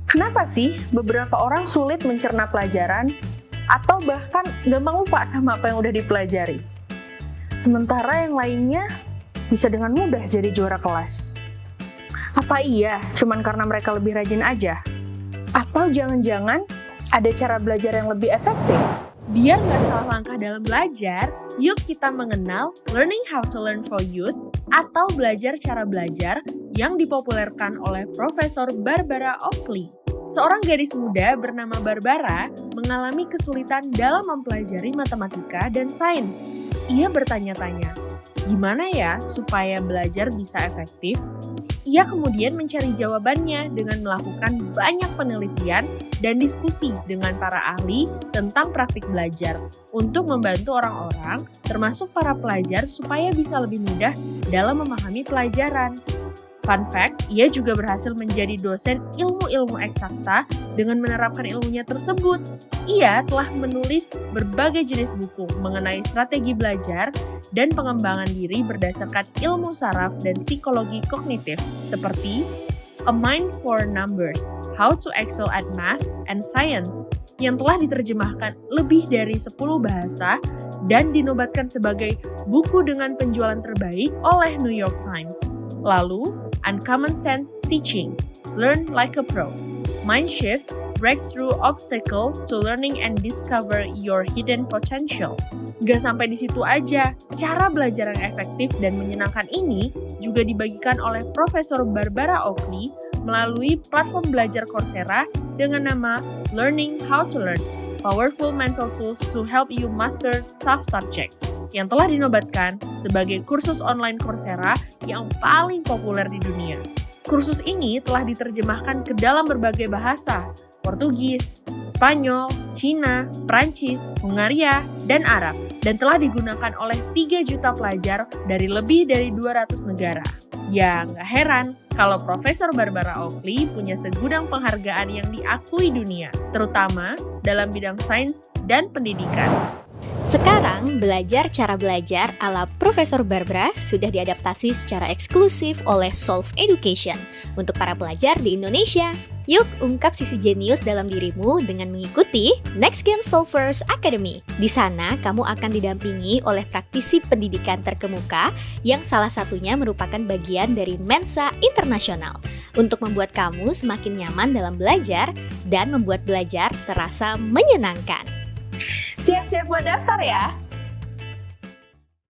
Kenapa sih beberapa orang sulit mencerna pelajaran atau bahkan gampang lupa sama apa yang udah dipelajari? Sementara yang lainnya bisa dengan mudah jadi juara kelas. Apa iya cuman karena mereka lebih rajin aja? Atau jangan-jangan ada cara belajar yang lebih efektif? Biar nggak salah langkah dalam belajar, yuk kita mengenal Learning How to Learn for Youth atau belajar cara belajar yang dipopulerkan oleh Profesor Barbara Oakley. Seorang gadis muda bernama Barbara mengalami kesulitan dalam mempelajari matematika dan sains. Ia bertanya-tanya, gimana ya supaya belajar bisa efektif? Ia kemudian mencari jawabannya dengan melakukan banyak penelitian dan diskusi dengan para ahli tentang praktik belajar untuk membantu orang-orang, termasuk para pelajar, supaya bisa lebih mudah dalam memahami pelajaran. Fun fact, ia juga berhasil menjadi dosen ilmu-ilmu eksakta dengan menerapkan ilmunya tersebut. Ia telah menulis berbagai jenis buku mengenai strategi belajar dan pengembangan diri berdasarkan ilmu saraf dan psikologi kognitif, seperti A Mind for Numbers, How to Excel at Math and Science, yang telah diterjemahkan lebih dari 10 bahasa dan dinobatkan sebagai buku dengan penjualan terbaik oleh New York Times. Lalu, Uncommon Sense Teaching, Learn Like a Pro, Mind Shift, Breakthrough Obstacle to Learning and Discover Your Hidden Potential. Gak sampai di situ aja, cara belajar yang efektif dan menyenangkan ini juga dibagikan oleh Profesor Barbara Oakley melalui platform belajar Coursera dengan nama Learning How to Learn, Powerful Mental Tools to Help You Master Tough Subjects, yang telah dinobatkan sebagai kursus online Coursera yang paling populer di dunia. Kursus ini telah diterjemahkan ke dalam berbagai bahasa, Portugis, Spanyol, Cina, Prancis, Hungaria, dan Arab, dan telah digunakan oleh 3 juta pelajar dari lebih dari 200 negara. Ya, nggak heran kalau Profesor Barbara Oakley punya segudang penghargaan yang diakui dunia, terutama dalam bidang sains dan pendidikan. Sekarang, belajar cara belajar ala Profesor Barbara sudah diadaptasi secara eksklusif oleh Solve Education untuk para pelajar di Indonesia. Yuk, ungkap sisi jenius dalam dirimu dengan mengikuti Next Gen Solvers Academy. Di sana, kamu akan didampingi oleh praktisi pendidikan terkemuka yang salah satunya merupakan bagian dari Mensa Internasional untuk membuat kamu semakin nyaman dalam belajar dan membuat belajar terasa menyenangkan. Siap-siap buat daftar ya!